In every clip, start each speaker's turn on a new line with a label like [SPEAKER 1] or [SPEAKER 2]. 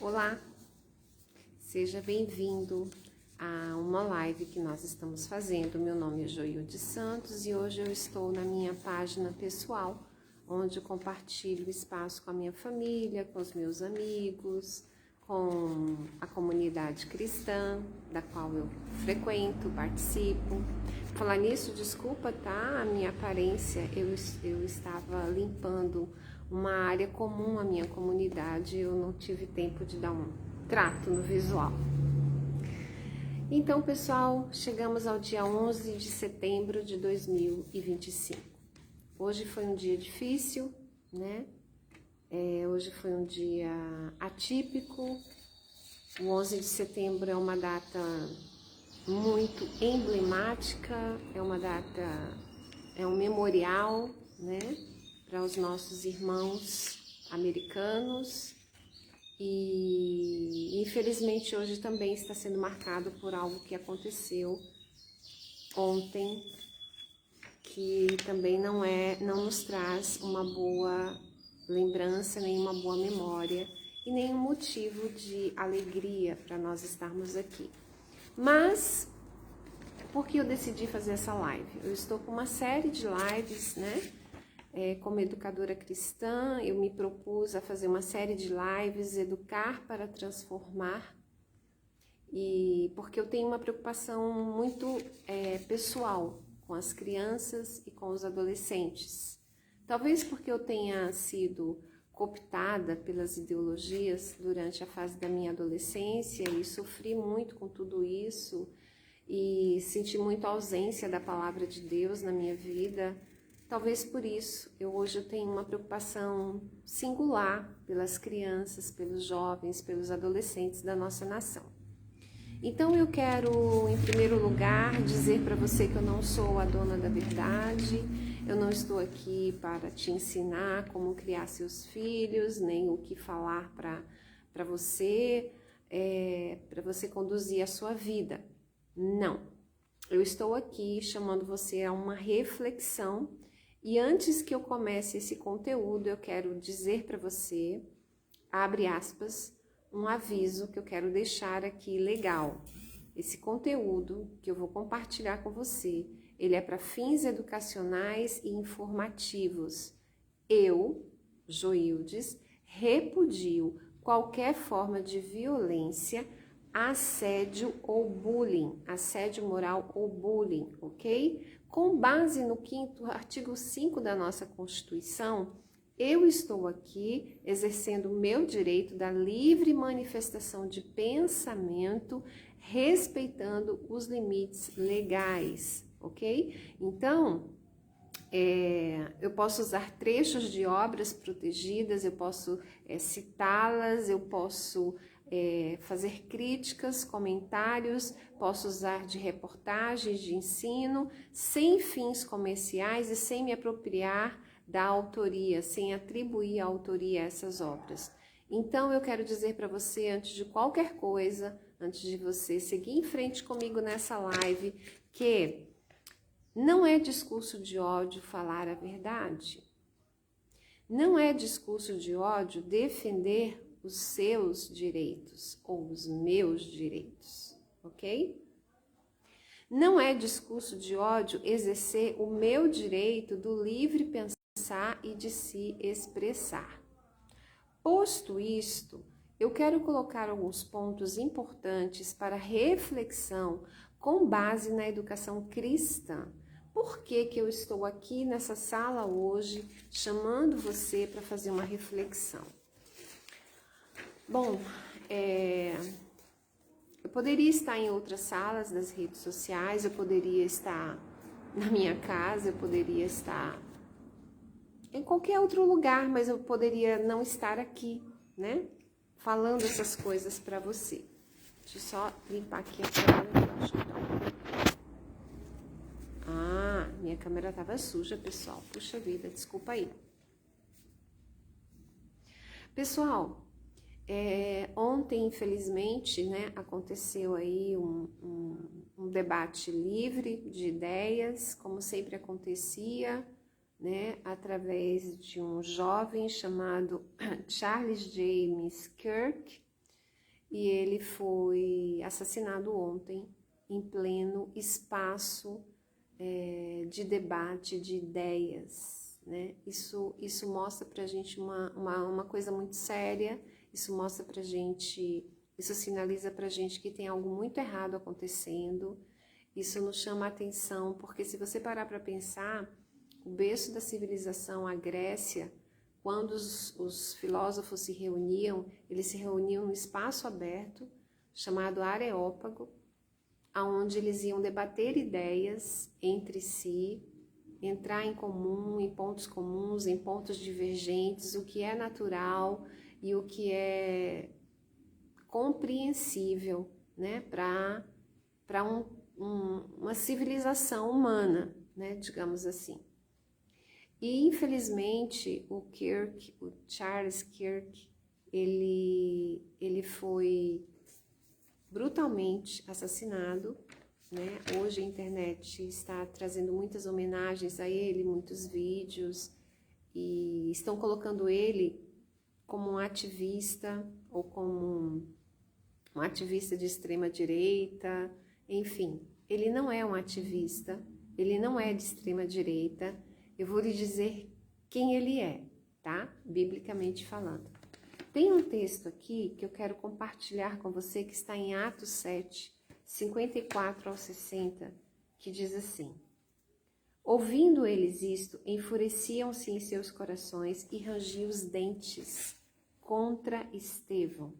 [SPEAKER 1] Olá, seja bem-vindo a uma live que nós estamos fazendo. Meu nome é Joilde Santos e hoje eu estou na minha página pessoal, onde eu compartilho espaço com a minha família, com os meus amigos, com a comunidade cristã, da qual eu frequento, participo. Falar nisso, desculpa, tá? A minha aparência, eu estava limpando uma área comum à minha comunidade, eu não tive tempo de dar um trato no visual. Então, pessoal, chegamos ao dia 11 de setembro de 2025. Hoje foi um dia difícil, né? Hoje foi um dia atípico. O 11 de setembro é uma data muito emblemática, é um memorial, né? Para os nossos irmãos americanos e infelizmente hoje também está sendo marcado por algo que aconteceu ontem, que também não nos traz uma boa lembrança, nem uma boa memória e nenhum motivo de alegria para nós estarmos aqui. Mas por que eu decidi fazer essa live? Eu estou com uma série de lives, né? Como educadora cristã, eu me propus a fazer uma série de lives, educar para transformar, e porque eu tenho uma preocupação muito pessoal com as crianças e com os adolescentes. Talvez porque eu tenha sido cooptada pelas ideologias durante a fase da minha adolescência e sofri muito com tudo isso e senti muito a ausência da palavra de Deus na minha vida. Talvez por isso, hoje eu tenho uma preocupação singular pelas crianças, pelos jovens, pelos adolescentes da nossa nação. Então eu quero, em primeiro lugar, dizer para você que eu não sou a dona da verdade, eu não estou aqui para te ensinar como criar seus filhos, nem o que falar para você conduzir a sua vida. Não, eu estou aqui chamando você a uma reflexão. E antes que eu comece esse conteúdo, eu quero dizer para você, abre aspas, um aviso que eu quero deixar aqui legal. Esse conteúdo que eu vou compartilhar com você, ele é para fins educacionais e informativos. Eu, Joildes, repudio qualquer forma de violência, assédio ou bullying, assédio moral ou bullying, ok? Com base no artigo 5 da nossa Constituição, eu estou aqui exercendo o meu direito da livre manifestação de pensamento, respeitando os limites legais, ok? Então, eu posso usar trechos de obras protegidas, eu posso citá-las, eu posso fazer críticas, comentários, posso usar de reportagens, de ensino, sem fins comerciais e sem me apropriar da autoria, sem atribuir a autoria a essas obras. Então eu quero dizer para você, antes de qualquer coisa, antes de você seguir em frente comigo nessa live, que não é discurso de ódio falar a verdade. Não é discurso de ódio defender os seus direitos ou os meus direitos, ok? Não é discurso de ódio exercer o meu direito do livre pensar e de se expressar. Posto isto, eu quero colocar alguns pontos importantes para reflexão com base na educação cristã. Por que eu estou aqui nessa sala hoje chamando você para fazer uma reflexão? Bom, eu poderia estar em outras salas das redes sociais, eu poderia estar na minha casa, eu poderia estar em qualquer outro lugar, mas eu poderia não estar aqui, né? Falando essas coisas para você. Deixa eu só limpar aqui a câmera. Minha câmera estava suja, pessoal. Puxa vida, desculpa aí. Pessoal, ontem, infelizmente, né, aconteceu aí um debate livre de ideias, como sempre acontecia, né, através de um jovem chamado Charles James Kirk, e ele foi assassinado ontem em pleno espaço de debate de ideias, né? Isso mostra pra gente uma coisa muito séria, isso mostra pra gente, isso sinaliza pra gente que tem algo muito errado acontecendo, isso nos chama a atenção, porque se você parar para pensar, o berço da civilização, a Grécia, quando os filósofos se reuniam, eles se reuniam num espaço aberto, chamado Areópago, onde eles iam debater ideias entre si, entrar em comum, em pontos comuns, em pontos divergentes, o que é natural e o que é compreensível, né, para uma civilização humana, né, digamos assim. E infelizmente o Charles Kirk, ele foi brutalmente assassinado, né? Hoje a internet está trazendo muitas homenagens a ele, muitos vídeos, e estão colocando ele como um ativista ou como um ativista de extrema direita, enfim, ele não é um ativista, ele não é de extrema direita. Eu vou lhe dizer quem ele é, tá? Biblicamente falando. Tem um texto aqui que eu quero compartilhar com você que está em Atos 7, 54 ao 60, que diz assim: ouvindo eles isto, enfureciam-se em seus corações e rangiam os dentes contra Estevão.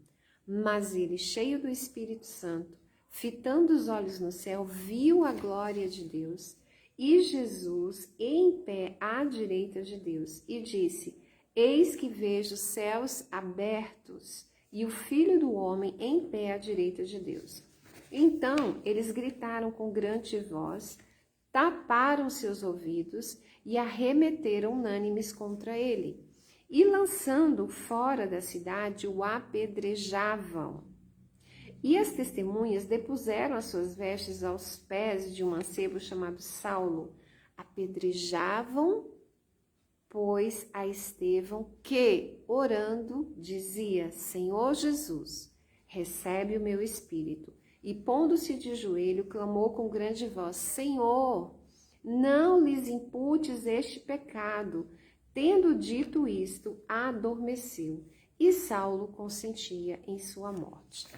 [SPEAKER 1] Mas ele, cheio do Espírito Santo, fitando os olhos no céu, viu a glória de Deus e Jesus em pé à direita de Deus, e disse: eis que vejo os céus abertos e o Filho do Homem em pé à direita de Deus. Então eles gritaram com grande voz, taparam seus ouvidos e arremeteram unânimes contra ele. E lançando fora da cidade, o apedrejavam. E as testemunhas depuseram as suas vestes aos pés de um mancebo chamado Saulo. Apedrejavam, pois, a Estevão, que, orando, dizia: Senhor Jesus, recebe o meu espírito. E, pondo-se de joelho, clamou com grande voz: Senhor, não lhes imputes este pecado. Tendo dito isto, adormeceu, e Saulo consentia em sua morte.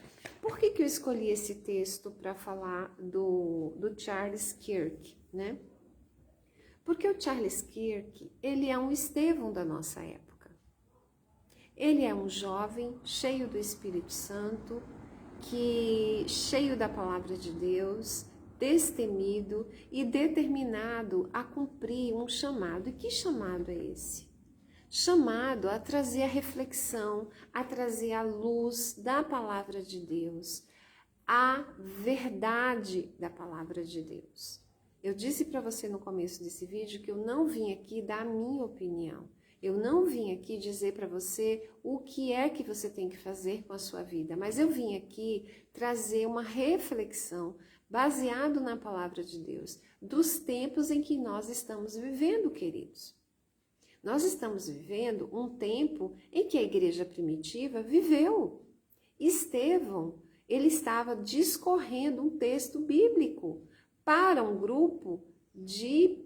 [SPEAKER 1] Por que eu escolhi esse texto para falar do Charles Kirk, né? Porque o Charles Kirk, ele é um Estevão da nossa época. Ele é um jovem cheio do Espírito Santo, cheio da palavra de Deus, destemido e determinado a cumprir um chamado. E que chamado é esse? Chamado a trazer a reflexão, a trazer a luz da palavra de Deus, a verdade da palavra de Deus. Eu disse para você no começo desse vídeo que eu não vim aqui dar a minha opinião. Eu não vim aqui dizer para você o que é que você tem que fazer com a sua vida, mas eu vim aqui trazer uma reflexão baseado na palavra de Deus, dos tempos em que nós estamos vivendo, queridos. Nós estamos vivendo um tempo em que a igreja primitiva viveu. Estevão, ele estava discorrendo um texto bíblico para um grupo de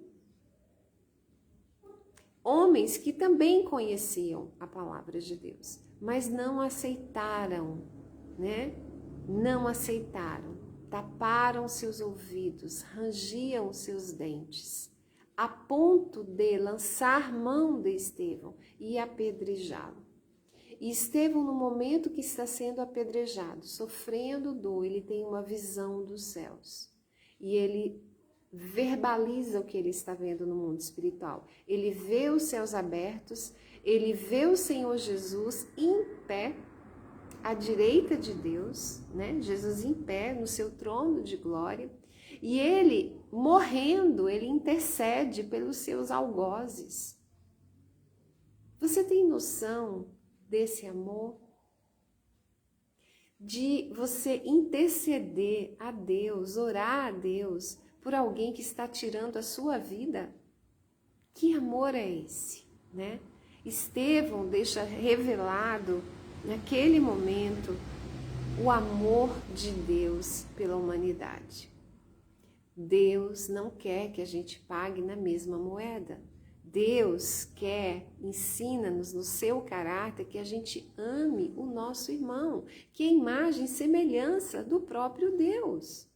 [SPEAKER 1] homens que também conheciam a palavra de Deus, mas não aceitaram, né? Não aceitaram, taparam seus ouvidos, rangiam seus dentes, a ponto de lançar mão de Estevão e apedrejá-lo. E Estevão, no momento que está sendo apedrejado, sofrendo dor, ele tem uma visão dos céus. E ele verbaliza o que ele está vendo no mundo espiritual. Ele vê os céus abertos, ele vê o Senhor Jesus em pé, à direita de Deus, né? Jesus em pé no seu trono de glória, e ele, morrendo, ele intercede pelos seus algozes. Você tem noção desse amor? De você interceder a Deus, orar a Deus por alguém que está tirando a sua vida? Que amor é esse, né? Estevão deixa revelado naquele momento o amor de Deus pela humanidade. Deus não quer que a gente pague na mesma moeda. Deus quer, ensina-nos no seu caráter que a gente ame o nosso irmão, que é imagem e semelhança do próprio Deus.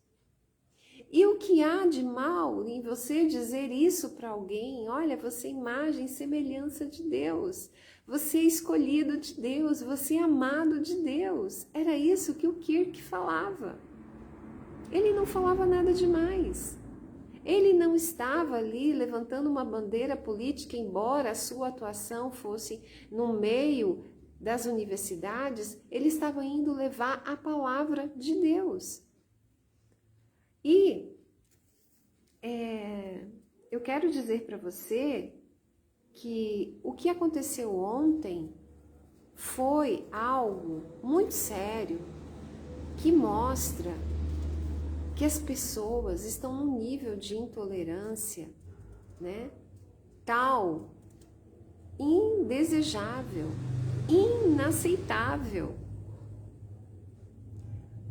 [SPEAKER 1] E o que há de mal em você dizer isso para alguém? Olha, você é imagem e semelhança de Deus. Você é escolhido de Deus, você é amado de Deus. Era isso que o Kirk falava. Ele não falava nada demais. Ele não estava ali levantando uma bandeira política, embora a sua atuação fosse no meio das universidades, ele estava indo levar a palavra de Deus. E eu quero dizer para você que o que aconteceu ontem foi algo muito sério, que mostra que as pessoas estão num nível de intolerância, né, tal, indesejável, inaceitável,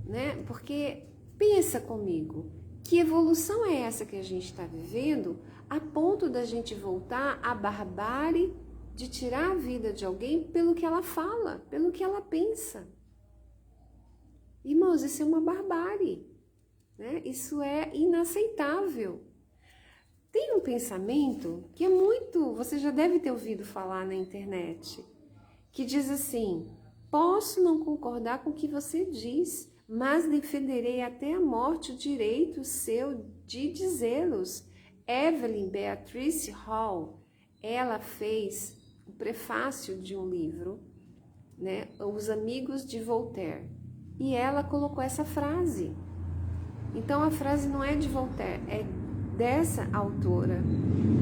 [SPEAKER 1] né? Porque pensa comigo, que evolução é essa que a gente está vivendo a ponto da gente voltar à barbárie de tirar a vida de alguém pelo que ela fala, pelo que ela pensa? Irmãos, isso é uma barbárie, né? Isso é inaceitável. Tem um pensamento que é muito, você já deve ter ouvido falar na internet, que diz assim: posso não concordar com o que você diz, mas defenderei até a morte o direito seu de dizê-los. Evelyn Beatrice Hall, ela fez o prefácio de um livro, né, Os Amigos de Voltaire, e ela colocou essa frase. Então a frase não é de Voltaire, é dessa autora.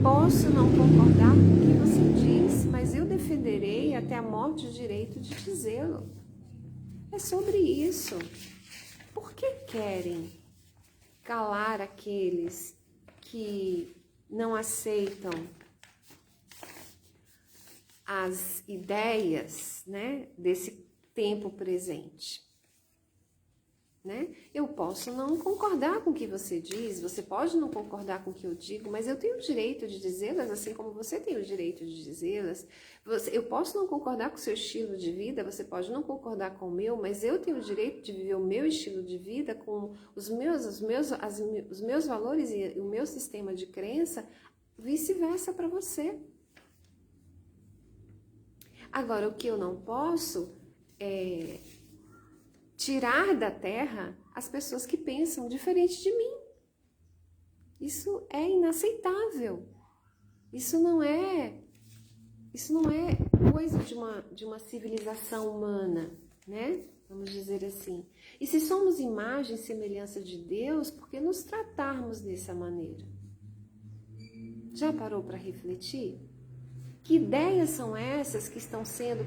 [SPEAKER 1] Posso não concordar com o que você diz, mas eu defenderei até a morte o direito de dizê-lo. É sobre isso. Por que querem calar aqueles que não aceitam as ideias, né, desse tempo presente? Né? Eu posso não concordar com o que você diz, você pode não concordar com o que eu digo, mas eu tenho o direito de dizê-las, assim como você tem o direito de dizê-las. Eu posso não concordar com o seu estilo de vida, você pode não concordar com o meu, mas eu tenho o direito de viver o meu estilo de vida com os meus valores e o meu sistema de crença, vice-versa para você. Agora, o que eu não posso é tirar da terra as pessoas que pensam diferente de mim. Isso é inaceitável. Isso não é coisa de uma civilização humana, né? Vamos dizer assim. E se somos imagem e semelhança de Deus, por que nos tratarmos dessa maneira? Já parou para refletir? Que ideias são essas que estão sendo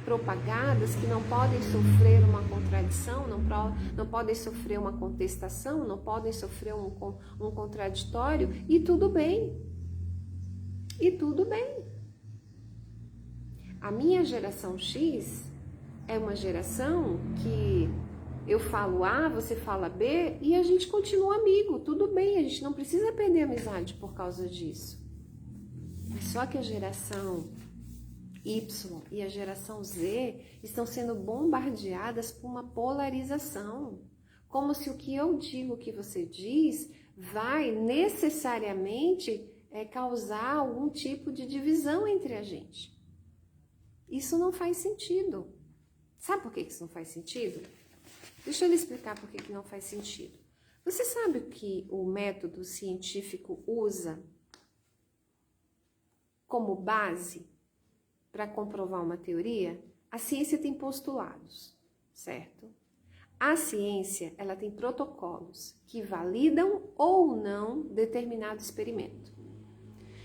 [SPEAKER 1] propagadas, que não podem sofrer uma contradição, não podem sofrer uma contestação, não podem sofrer um contraditório, e tudo bem. E tudo bem. A minha geração X é uma geração que eu falo A, você fala B, e a gente continua amigo, tudo bem, a gente não precisa perder a amizade por causa disso. Mas só que a geração Y e a geração Z estão sendo bombardeadas por uma polarização. Como se o que eu digo, o que você diz, vai necessariamente causar algum tipo de divisão entre a gente. Isso não faz sentido. Sabe por que isso não faz sentido? Deixa eu lhe explicar por que não faz sentido. Você sabe o que o método científico usa como base para comprovar uma teoria? A ciência tem postulados, certo? A ciência, ela tem protocolos que validam ou não determinado experimento.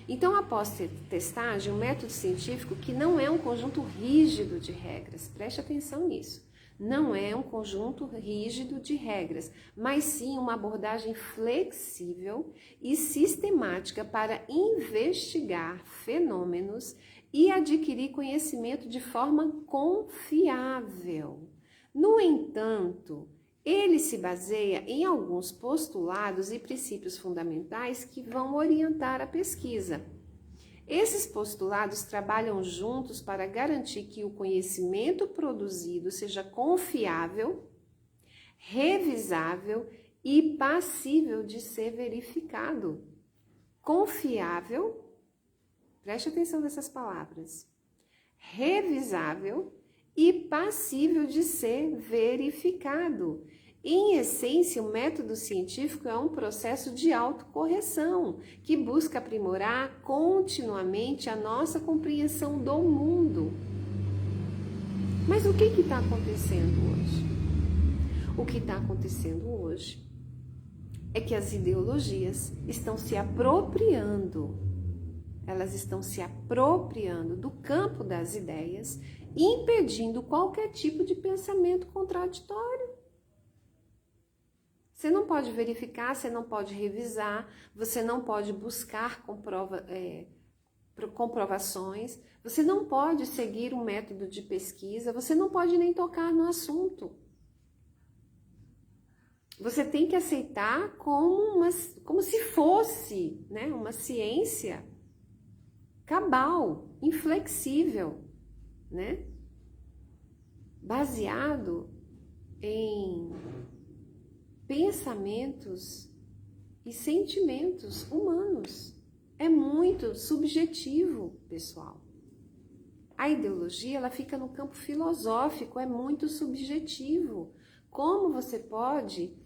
[SPEAKER 1] Então, após testagem, um método científico que não é um conjunto rígido de regras, preste atenção nisso, não é um conjunto rígido de regras, mas sim uma abordagem flexível e sistemática para investigar fenômenos e adquirir conhecimento de forma confiável. No entanto, ele se baseia em alguns postulados e princípios fundamentais que vão orientar a pesquisa. Esses postulados trabalham juntos para garantir que o conhecimento produzido seja confiável, revisável e passível de ser verificado. Confiável, preste atenção nessas palavras, revisável e passível de ser verificado. Em essência, o método científico é um processo de autocorreção que busca aprimorar continuamente a nossa compreensão do mundo. Mas o que está acontecendo hoje? O que está acontecendo hoje é que as ideologias estão se apropriando, elas estão se apropriando do campo das ideias, impedindo qualquer tipo de pensamento contraditório. Você não pode verificar, você não pode revisar, você não pode buscar comprovações, você não pode seguir um método de pesquisa, você não pode nem tocar no assunto. Você tem que aceitar como se fosse, né, uma ciência cabal, inflexível, né, baseado em pensamentos e sentimentos humanos. É muito subjetivo, pessoal. A ideologia, ela fica no campo filosófico, é muito subjetivo. Como você pode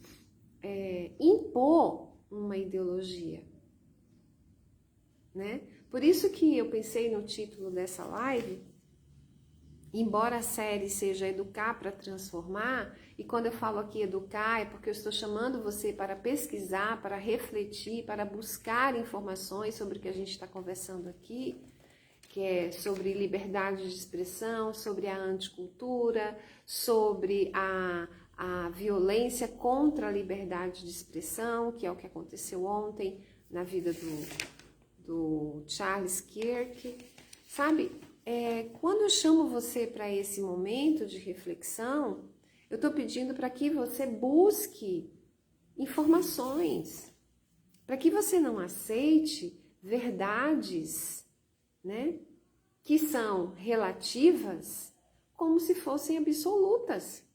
[SPEAKER 1] impor uma ideologia, né? Por isso que eu pensei no título dessa live, embora a série seja Educar para Transformar, e quando eu falo aqui educar é porque eu estou chamando você para pesquisar, para refletir, para buscar informações sobre o que a gente está conversando aqui, que é sobre liberdade de expressão, sobre a anticultura, sobre a violência contra a liberdade de expressão, que é o que aconteceu ontem na vida do Charles Kirk, sabe? Quando eu chamo você para esse momento de reflexão, eu estou pedindo para que você busque informações, para que você não aceite verdades, né, que são relativas como se fossem absolutas.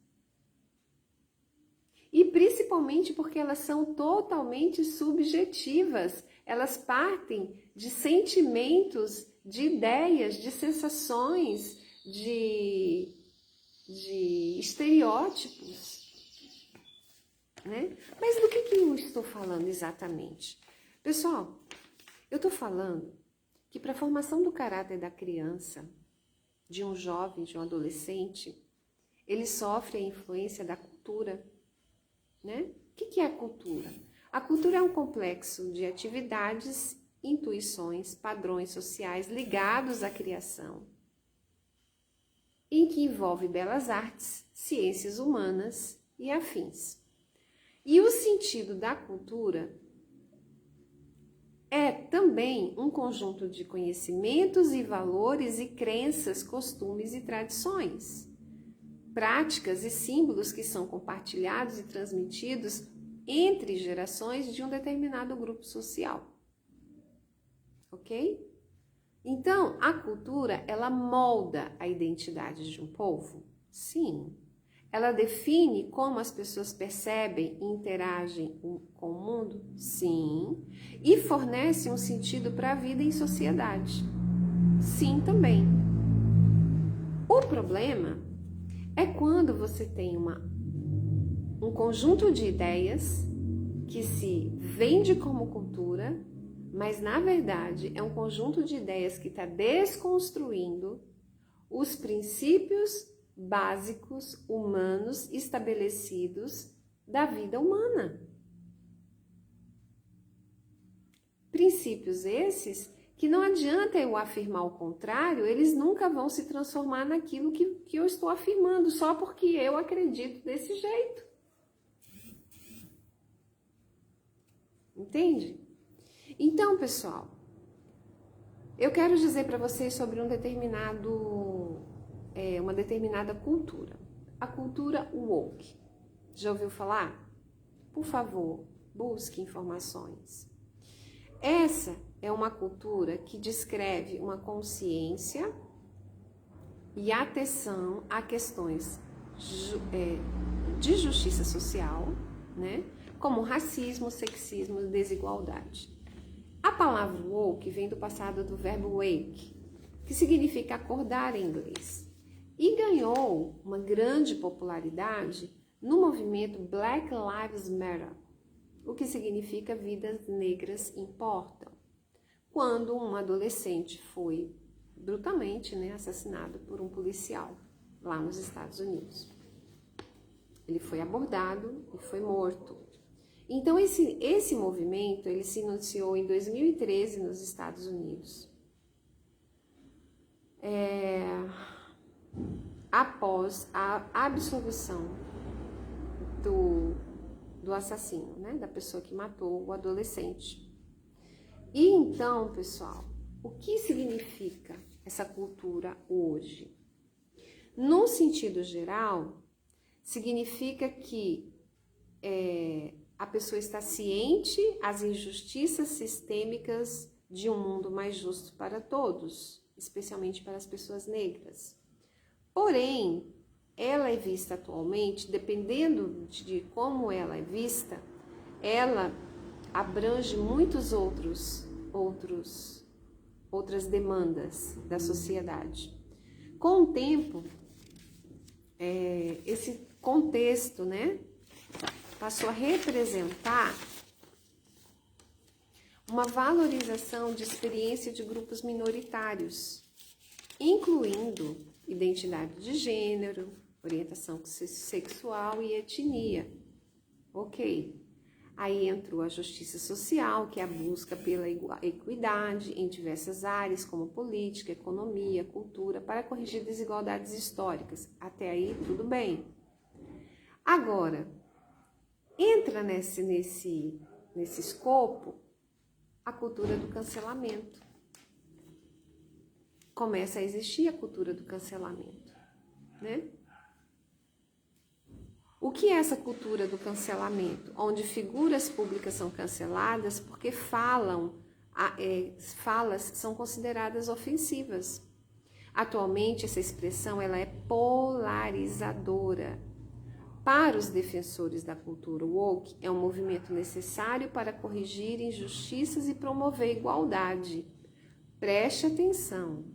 [SPEAKER 1] E principalmente porque elas são totalmente subjetivas, elas partem de sentimentos, de ideias, de sensações, de estereótipos, né? Mas do que eu estou falando exatamente? Pessoal, eu estou falando que para a formação do caráter da criança, de um jovem, de um adolescente, ele sofre a influência da cultura, né? O que é a cultura? A cultura é um complexo de atividades, intuições, padrões sociais ligados à criação, em que envolve belas artes, ciências humanas e afins. E o sentido da cultura é também um conjunto de conhecimentos e valores e crenças, costumes e tradições, práticas e símbolos que são compartilhados e transmitidos entre gerações de um determinado grupo social. Ok? Então, a cultura, ela molda a identidade de um povo? Sim. Ela define como as pessoas percebem e interagem com o mundo? Sim. E fornece um sentido para a vida em sociedade? Sim, também. O problema é quando você tem um conjunto de ideias que se vende como cultura, mas na verdade é um conjunto de ideias que está desconstruindo os princípios básicos humanos estabelecidos da vida humana. Princípios esses que não adianta eu afirmar o contrário, eles nunca vão se transformar naquilo que eu estou afirmando, só porque eu acredito desse jeito. Entende? Então, pessoal, eu quero dizer para vocês sobre uma determinada cultura. A cultura woke. Já ouviu falar? Por favor, busque informações. Essa é uma cultura que descreve uma consciência e atenção a questões de justiça social, né? Como racismo, sexismo e desigualdade. A palavra woke vem do passado do verbo wake, que significa acordar em inglês, e ganhou uma grande popularidade no movimento Black Lives Matter, o que significa vidas negras importam, quando um adolescente foi brutalmente, né, assassinado por um policial lá nos Estados Unidos. Ele foi abordado e foi morto. Então esse movimento ele se iniciou em 2013 nos Estados Unidos. Após a absolvição do assassino, né, da pessoa que matou o adolescente. E então, pessoal, o que significa essa cultura hoje? No sentido geral, significa que a pessoa está ciente às injustiças sistêmicas de um mundo mais justo para todos, especialmente para as pessoas negras. Porém, ela é vista atualmente, dependendo de como ela é vista, ela abrange muitos outras demandas da sociedade. Com o tempo, esse contexto, né, passou a representar uma valorização de experiência de grupos minoritários, incluindo identidade de gênero, orientação sexual e etnia. Ok. Aí entrou a justiça social, que é a busca pela equidade em diversas áreas, como política, economia, cultura, para corrigir desigualdades históricas. Até aí, tudo bem. Agora, entra nesse escopo a cultura do cancelamento. Começa a existir a cultura do cancelamento, né? O que é essa cultura do cancelamento? Onde figuras públicas são canceladas porque falas são consideradas ofensivas. Atualmente, essa expressão ela é polarizadora. Para os defensores da cultura woke, é um movimento necessário para corrigir injustiças e promover igualdade. Preste atenção.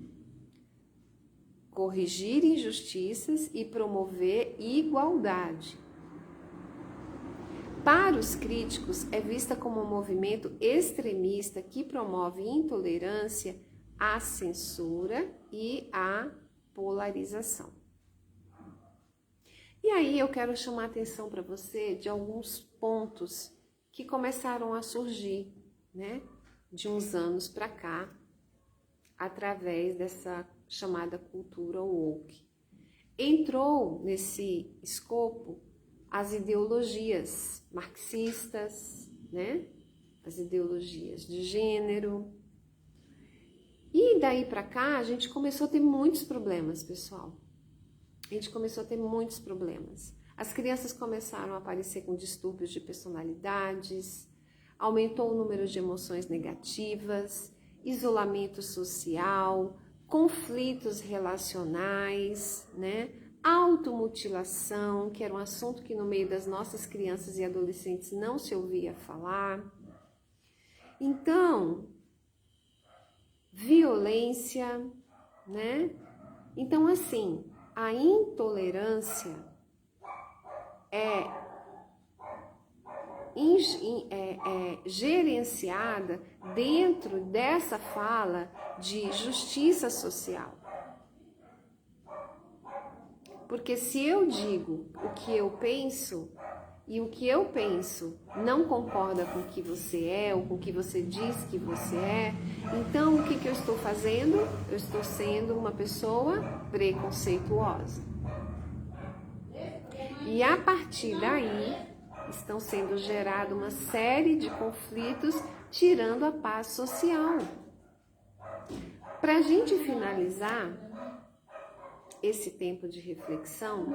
[SPEAKER 1] Corrigir injustiças e promover igualdade. Para os críticos, é vista como um movimento extremista que promove intolerância, a censura e a polarização. E aí eu quero chamar a atenção para você de alguns pontos que começaram a surgir, né, de uns anos para cá, através dessa chamada cultura woke. Entrou nesse escopo as ideologias marxistas, né? As ideologias de gênero. E daí para cá a gente começou a ter muitos problemas, pessoal. A gente começou a ter muitos problemas. As crianças começaram a aparecer com distúrbios de personalidades, aumentou o número de emoções negativas, isolamento social, conflitos relacionais, né? Automutilação, que era um assunto que no meio das nossas crianças e adolescentes não se ouvia falar. Então, violência, né? Então, assim, a intolerância é gerenciada dentro dessa fala de justiça social. Porque se eu digo o que eu penso e o que eu penso não concorda com o que você é ou com o que você diz que você é, então o que eu estou fazendo? Eu estou sendo uma pessoa preconceituosa. E a partir daí estão sendo geradas uma série de conflitos, tirando a paz social. Para a gente finalizar, esse tempo de reflexão,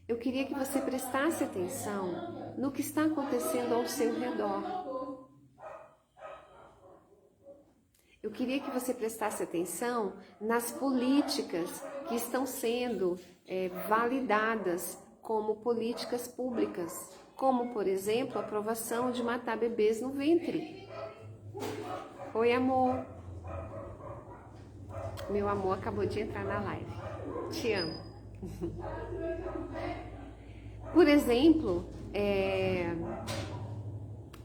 [SPEAKER 1] eu queria que você prestasse atenção no que está acontecendo ao seu redor. Eu queria que você prestasse atenção nas políticas que estão sendo validadas como políticas públicas, como, por exemplo, a aprovação de matar bebês no ventre. Oi, amor. Meu amor acabou de entrar na live. Te amo. Por exemplo,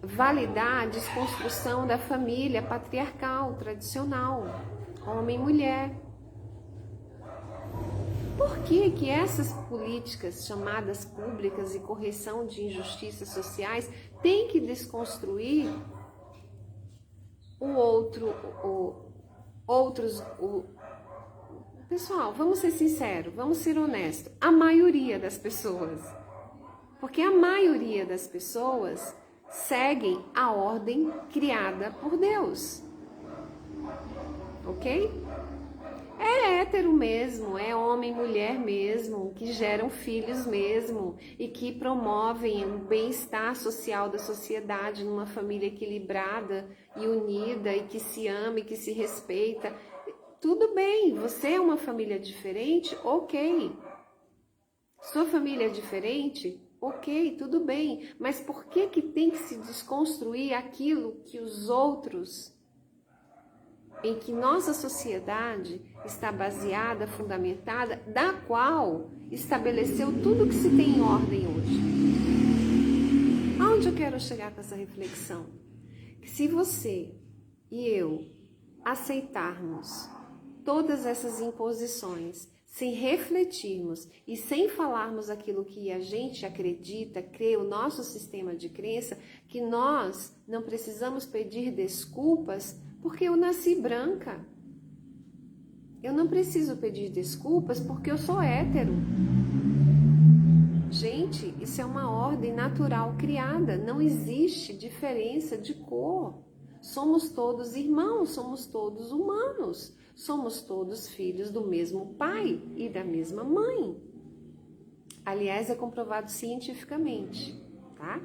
[SPEAKER 1] validar a desconstrução da família patriarcal, tradicional, homem e mulher. Por que que essas políticas chamadas públicas e correção de injustiças sociais têm que desconstruir Pessoal, vamos ser sinceros, vamos ser honestos, a maioria das pessoas. Porque a maioria das pessoas seguem a ordem criada por Deus. Ok? É hétero mesmo, é homem e mulher mesmo, que geram filhos mesmo e que promovem o bem-estar social da sociedade numa família equilibrada e unida e que se ama e que se respeita. Tudo bem, você é uma família diferente? Ok. Sua família é diferente? Ok, tudo bem. Mas por que que tem que se desconstruir aquilo que os outros, em que nossa sociedade está baseada, fundamentada, da qual estabeleceu tudo que se tem em ordem hoje? Aonde eu quero chegar com essa reflexão? Que se você e eu aceitarmos todas essas imposições, sem refletirmos e sem falarmos aquilo que a gente acredita, crê, o nosso sistema de crença, que nós não precisamos pedir desculpas porque eu nasci branca. Eu não preciso pedir desculpas porque eu sou hétero. Gente, isso é uma ordem natural criada, não existe diferença de cor. Somos todos irmãos, somos todos humanos. Somos todos filhos do mesmo pai e da mesma mãe. Aliás, é comprovado cientificamente, tá?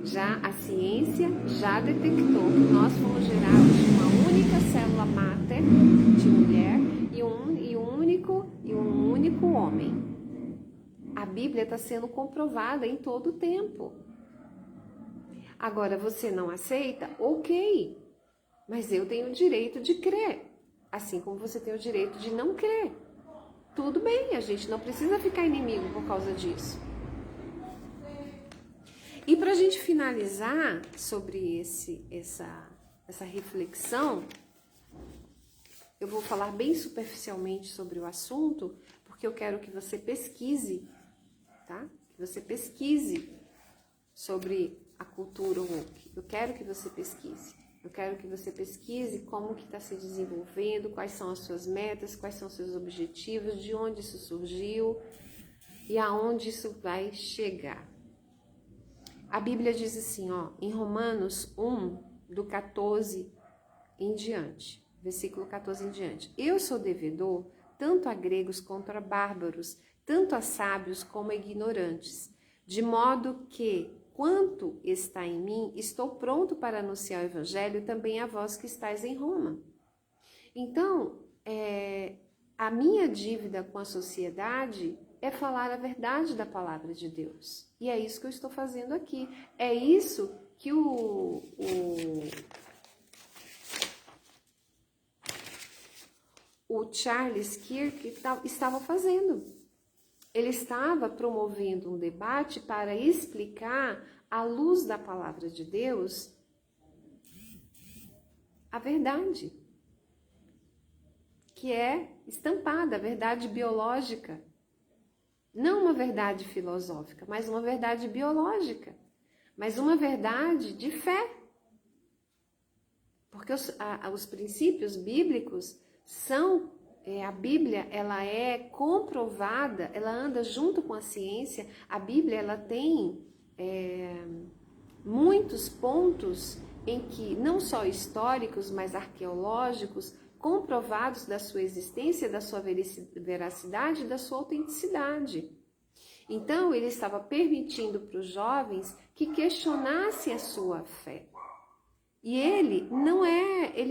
[SPEAKER 1] Já a ciência já detectou que nós fomos gerados de uma única célula máter de mulher e um único homem. A Bíblia está sendo comprovada em todo o tempo. Agora, você não aceita? Ok. Mas eu tenho o direito de crer, assim como você tem o direito de não crer. Tudo bem, a gente não precisa ficar inimigo por causa disso. E para a gente finalizar sobre essa reflexão, eu vou falar bem superficialmente sobre o assunto, porque eu quero que você pesquise, tá? Que você pesquise sobre a cultura woke. Eu quero que você pesquise. Eu quero que você pesquise como que está se desenvolvendo, quais são as suas metas, quais são os seus objetivos, de onde isso surgiu e aonde isso vai chegar. A Bíblia diz assim, ó, em Romanos 1, do 14 em diante, versículo 14 em diante. Eu sou devedor tanto a gregos quanto a bárbaros, tanto a sábios como a ignorantes, de modo que quanto está em mim, estou pronto para anunciar o evangelho também a vós que estáis em Roma. Então, a minha dívida com a sociedade é falar a verdade da palavra de Deus. E é isso que eu estou fazendo aqui. É isso que o Charles Kirk estava fazendo. Ele estava promovendo um debate para explicar, à luz da palavra de Deus, a verdade, que é estampada, a verdade biológica. Não uma verdade filosófica, mas uma verdade biológica, mas uma verdade de fé. Porque os princípios bíblicos são... a Bíblia, ela é comprovada, ela anda junto com a ciência. A Bíblia, ela tem muitos pontos em que, não só históricos, mas arqueológicos, comprovados da sua existência, da sua veracidade, da sua autenticidade. Então, ele estava permitindo para os jovens que questionassem a sua fé. E ele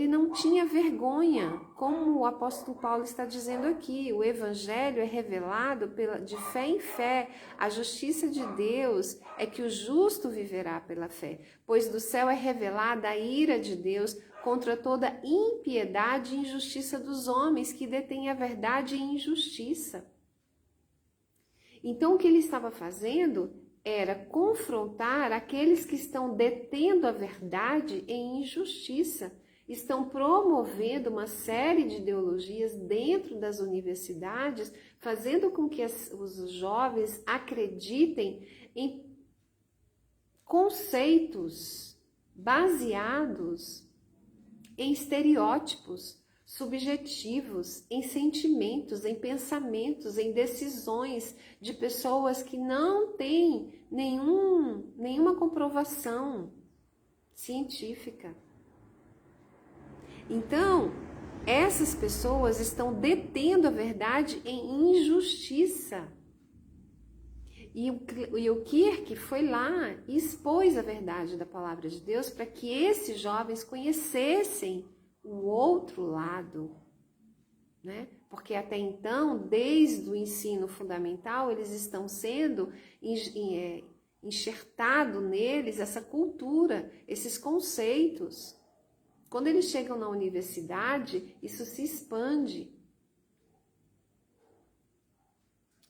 [SPEAKER 1] não tinha vergonha, como o apóstolo Paulo está dizendo aqui. O evangelho é revelado de fé em fé. A justiça de Deus é que o justo viverá pela fé, pois do céu é revelada a ira de Deus contra toda impiedade e injustiça dos homens que detêm a verdade em injustiça. Então, o que ele estava fazendo era confrontar aqueles que estão detendo a verdade em injustiça, estão promovendo uma série de ideologias dentro das universidades, fazendo com que os jovens acreditem em conceitos baseados em estereótipos subjetivos, em sentimentos, em pensamentos, em decisões de pessoas que não têm nenhuma comprovação científica. Então, essas pessoas estão detendo a verdade em injustiça. E o Kirk foi lá e expôs a verdade da palavra de Deus para que esses jovens conhecessem o outro lado, né? Porque até então, desde o ensino fundamental, eles estão sendo enxertado neles essa cultura, esses conceitos. Quando eles chegam na universidade, isso se expande.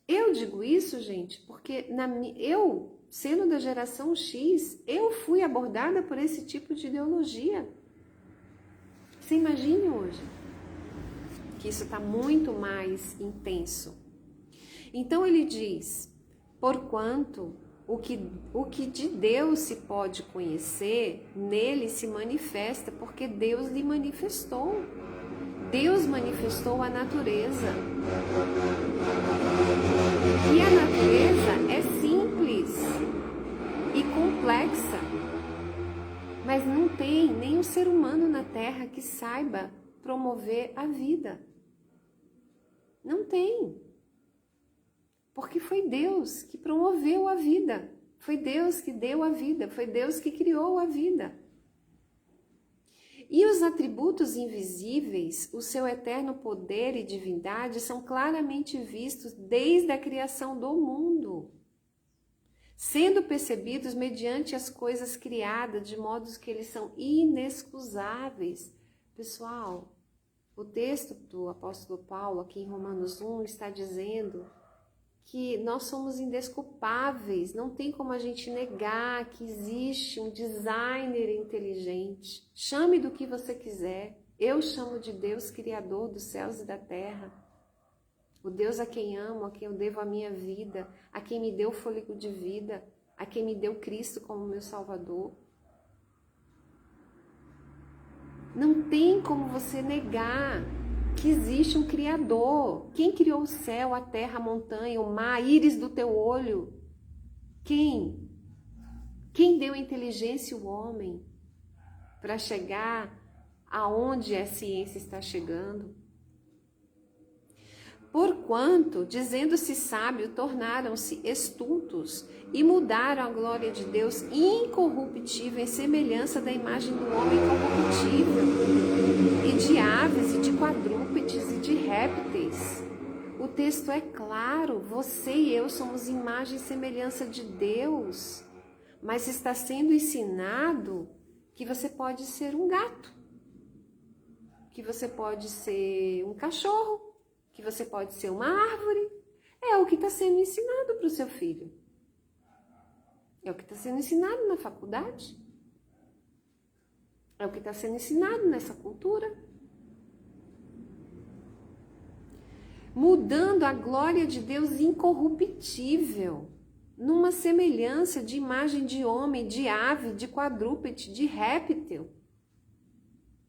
[SPEAKER 1] Eu digo isso, gente, porque eu, sendo da geração X, eu fui abordada por esse tipo de ideologia. Você imagine hoje que isso está muito mais intenso. Então ele diz, porquanto o que de Deus se pode conhecer, nele se manifesta, porque Deus lhe manifestou. Deus manifestou a natureza. E a natureza é simples e complexa. Mas não tem nenhum ser humano na Terra que saiba promover a vida. Não tem. Porque foi Deus que promoveu a vida. Foi Deus que deu a vida. Foi Deus que criou a vida. E os atributos invisíveis, o seu eterno poder e divindade, são claramente vistos desde a criação do mundo, sendo percebidos mediante as coisas criadas, de modo que eles são inexcusáveis. Pessoal, o texto do apóstolo Paulo, aqui em Romanos 1, está dizendo que nós somos indesculpáveis, não tem como a gente negar que existe um designer inteligente. Chame do que você quiser, eu chamo de Deus Criador dos céus e da terra. O Deus a quem amo, a quem eu devo a minha vida, a quem me deu fôlego de vida, a quem me deu Cristo como meu Salvador. Não tem como você negar que existe um Criador. Quem criou o céu, a terra, a montanha, o mar, íris do teu olho? Quem? Quem deu a inteligência ao homem para chegar aonde a ciência está chegando? Porquanto, dizendo-se sábio, tornaram-se estultos e mudaram a glória de Deus incorruptível em semelhança da imagem do homem corruptível, e de aves, e de quadrúpedes, e de répteis. O texto é claro, você e eu somos imagem e semelhança de Deus, mas está sendo ensinado que você pode ser um gato, que você pode ser um cachorro, que você pode ser uma árvore. É o que está sendo ensinado para o seu filho. É o que está sendo ensinado na faculdade. É o que está sendo ensinado nessa cultura. Mudando a glória de Deus incorruptível, numa semelhança de imagem de homem, de ave, de quadrúpede, de réptil.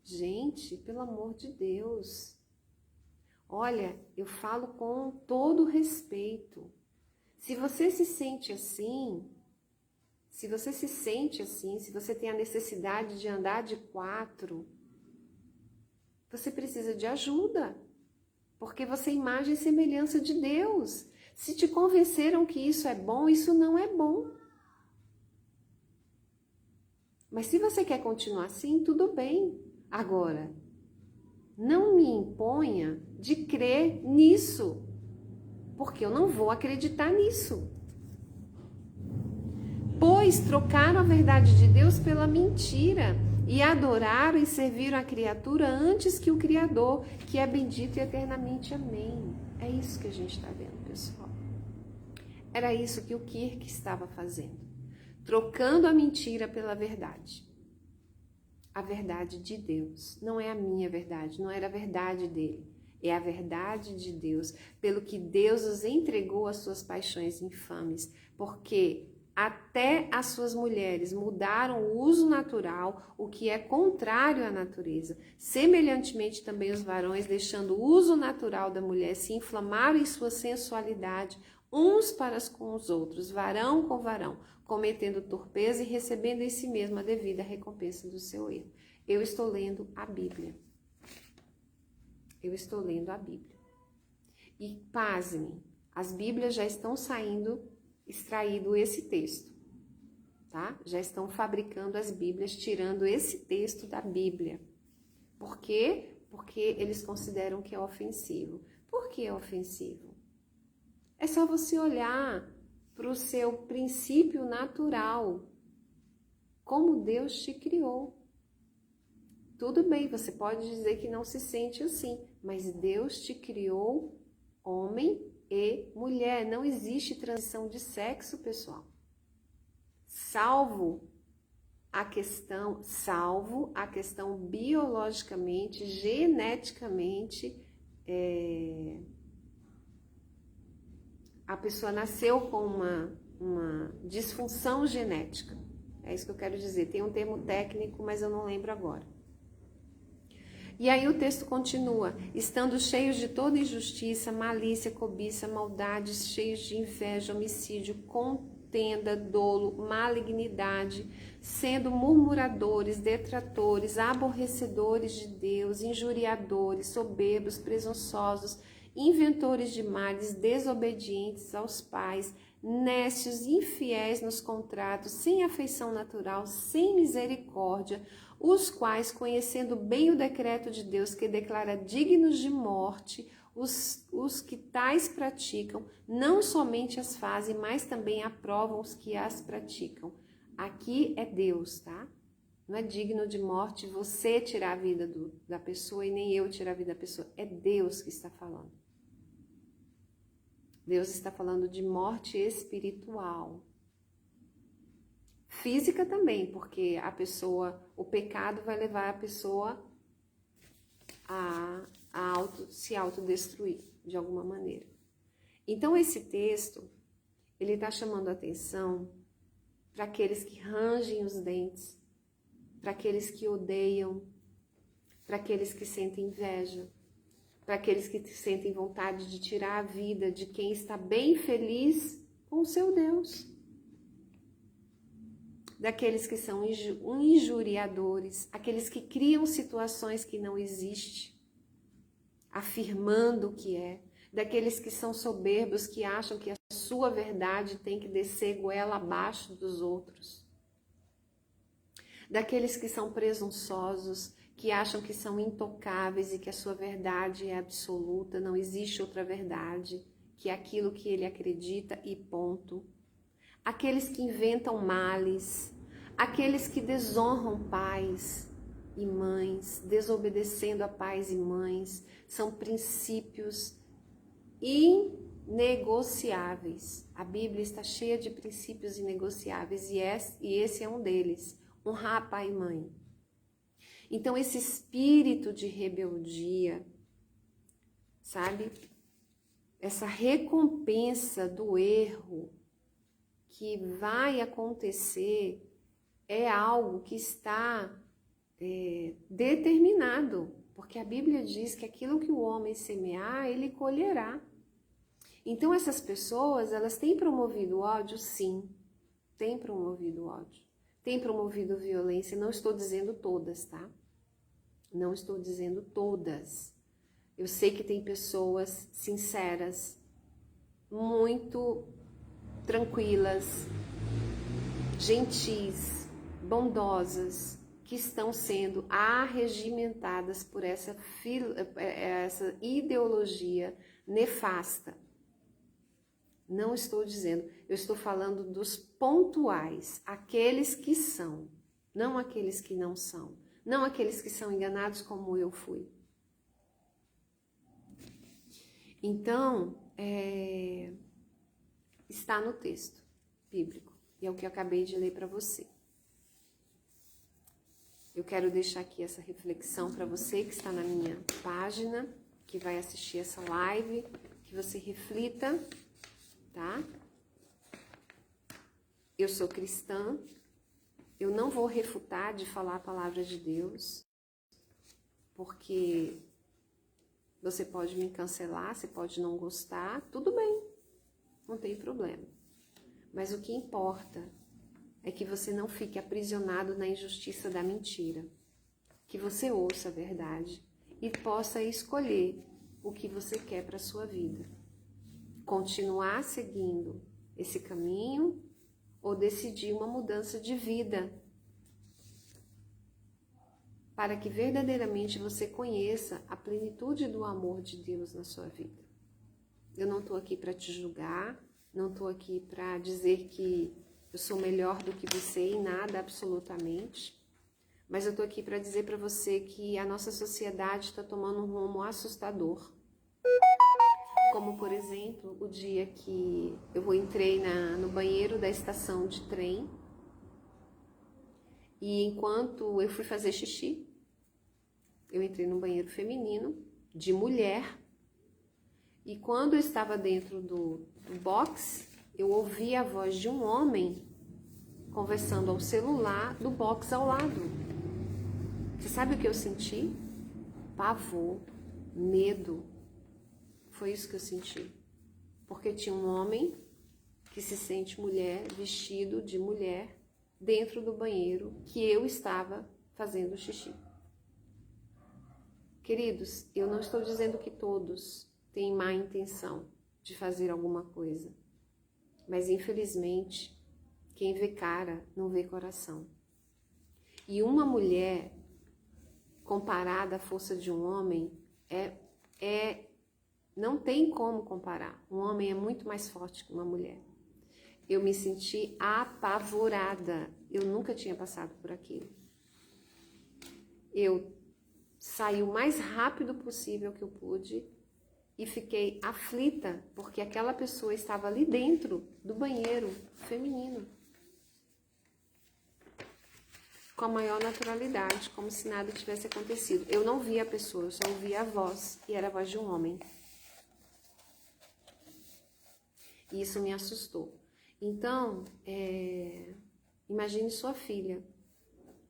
[SPEAKER 1] Gente, pelo amor de Deus. Olha, eu falo com todo respeito. Se você se sente assim, se você tem a necessidade de andar de 4, Você precisa de ajuda, porque você é imagem e semelhança de Deus. Se te convenceram que isso é bom, isso não é bom. Mas se você quer continuar assim, tudo bem. Agora, não me imponha de crer nisso, porque eu não vou acreditar nisso. Pois trocaram a verdade de Deus pela mentira e adoraram e serviram a criatura antes que o Criador, que é bendito e eternamente. Amém. É isso que a gente está vendo, pessoal. Era isso que o Kirk estava fazendo, trocando a mentira pela verdade. A verdade de Deus, não é a minha verdade, não era a verdade dele, é a verdade de Deus, pelo que Deus os entregou às suas paixões infames, porque até as suas mulheres mudaram o uso natural, o que é contrário à natureza. Semelhantemente também os varões, deixando o uso natural da mulher, se inflamaram em sua sensualidade, uns para com os outros, varão com varão, cometendo torpeza e recebendo em si mesmo a devida recompensa do seu erro. Eu estou lendo a Bíblia. Eu estou lendo a Bíblia. E pasmem, as Bíblias já estão saindo, extraído esse texto, tá? Já estão fabricando as Bíblias, tirando esse texto da Bíblia. Por quê? Porque eles consideram que é ofensivo. Por que é ofensivo? É só você olhar para o seu princípio natural, como Deus te criou. Tudo bem, você pode dizer que não se sente assim, mas Deus te criou homem e mulher. Não existe transição de sexo, pessoal. Salvo a questão biologicamente, geneticamente, a pessoa nasceu com uma disfunção genética. É isso que eu quero dizer. Tem um termo técnico, mas eu não lembro agora. E aí o texto continua: estando cheios de toda injustiça, malícia, cobiça, maldades, cheios de inveja, homicídio, contenda, dolo, malignidade, sendo murmuradores, detratores, aborrecedores de Deus, injuriadores, soberbos, presunçosos, inventores de males, desobedientes aos pais, nécios, infiéis nos contratos, sem afeição natural, sem misericórdia, os quais, conhecendo bem o decreto de Deus que declara dignos de morte, os que tais praticam, não somente as fazem, mas também aprovam os que as praticam. Aqui é Deus, tá? Não é digno de morte você tirar a vida da pessoa e nem eu tirar a vida da pessoa. É Deus que está falando. Deus está falando de morte espiritual. Física também, porque o pecado vai levar a pessoa a se autodestruir de alguma maneira. Então esse texto, ele está chamando a atenção para aqueles que rangem os dentes, para aqueles que odeiam, para aqueles que sentem inveja, para aqueles que sentem vontade de tirar a vida de quem está bem feliz com o seu Deus. Daqueles que são injuriadores, aqueles que criam situações que não existem, afirmando o que é, daqueles que são soberbos, que acham que a sua verdade tem que descer goela abaixo dos outros, daqueles que são presunçosos, que acham que são intocáveis e que a sua verdade é absoluta, não existe outra verdade, que é aquilo que ele acredita e ponto. Aqueles que inventam males, aqueles que desonram pais e mães, desobedecendo a pais e mães, são princípios inegociáveis. A Bíblia está cheia de princípios inegociáveis e esse é um deles, honrar pai e mãe. Então esse espírito de rebeldia, sabe? Essa recompensa do erro que vai acontecer é algo que está determinado, porque a Bíblia diz que aquilo que o homem semear, ele colherá. Então essas pessoas, elas têm promovido ódio? Sim, têm promovido ódio. Têm promovido violência, não estou dizendo todas, tá? Não estou dizendo todas. Eu sei que tem pessoas sinceras, muito tranquilas, gentis, bondosas, que estão sendo arregimentadas por essa ideologia nefasta. Não estou dizendo, eu estou falando dos pontuais, aqueles que são, não aqueles que não são, não aqueles que são enganados como eu fui. Então, está no texto bíblico, e é o que eu acabei de ler para você. Eu quero deixar aqui essa reflexão para você que está na minha página, que vai assistir essa live, que você reflita, tá? Eu sou cristã, eu não vou refutar de falar a palavra de Deus, porque você pode me cancelar, você pode não gostar, tudo bem, não tem problema. Mas o que importa é que você não fique aprisionado na injustiça da mentira, que você ouça a verdade e possa escolher o que você quer para a sua vida. Continuar seguindo esse caminho ou decidir uma mudança de vida, para que verdadeiramente você conheça a plenitude do amor de Deus na sua vida. Eu não estou aqui para te julgar, não estou aqui para dizer que eu sou melhor do que você em nada, absolutamente. Mas eu estou aqui para dizer para você que a nossa sociedade está tomando um rumo assustador. Como, por exemplo, o dia que eu entrei no banheiro da estação de trem e enquanto eu fui fazer xixi, eu entrei no banheiro feminino, de mulher, e quando eu estava dentro do box, eu ouvi a voz de um homem conversando ao celular do box ao lado. Você sabe o que eu senti? Pavor, medo. Foi isso que eu senti. Porque tinha um homem que se sente mulher, vestido de mulher, dentro do banheiro que eu estava fazendo xixi. Queridos, eu não estou dizendo que todos têm má intenção de fazer alguma coisa. Mas, infelizmente, quem vê cara não vê coração. E uma mulher, comparada à força de um homem, não tem como comparar. Um homem é muito mais forte que uma mulher. Eu me senti apavorada. Eu nunca tinha passado por aquilo. Eu saí o mais rápido possível que eu pude e fiquei aflita porque aquela pessoa estava ali dentro do banheiro feminino. Com a maior naturalidade, como se nada tivesse acontecido. Eu não via a pessoa, eu só ouvia a voz, e era a voz de um homem. E isso me assustou. Então, imagine sua filha,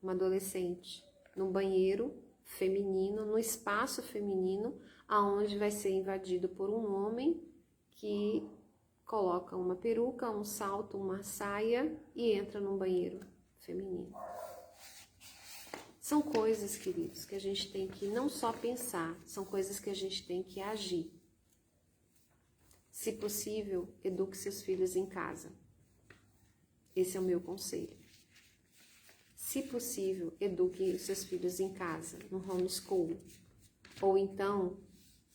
[SPEAKER 1] uma adolescente, no banheiro feminino, no espaço feminino, aonde vai ser invadido por um homem que coloca uma peruca, um salto, uma saia e entra num banheiro feminino. São coisas, queridos, que a gente tem que não só pensar, são coisas que a gente tem que agir. Se possível, eduque seus filhos em casa. Esse é o meu conselho. Se possível, eduque os seus filhos em casa, no homeschool. Ou então,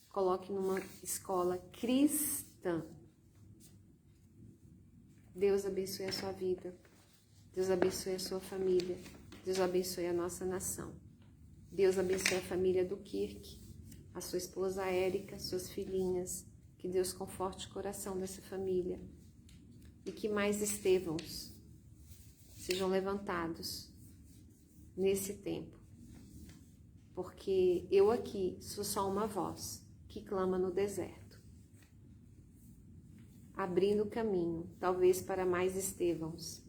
[SPEAKER 1] coloque numa escola cristã. Deus abençoe a sua vida. Deus abençoe a sua família. Deus abençoe a nossa nação. Deus abençoe a família do Kirk, a sua esposa Érica, suas filhinhas. Que Deus conforte o coração dessa família. E que mais Estevãos sejam levantados nesse tempo. Porque eu aqui sou só uma voz que clama no deserto. Abrindo o caminho, talvez para mais Estevãos.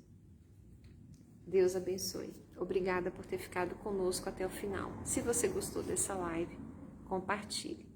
[SPEAKER 1] Deus abençoe. Obrigada por ter ficado conosco até o final. Se você gostou dessa live, compartilhe.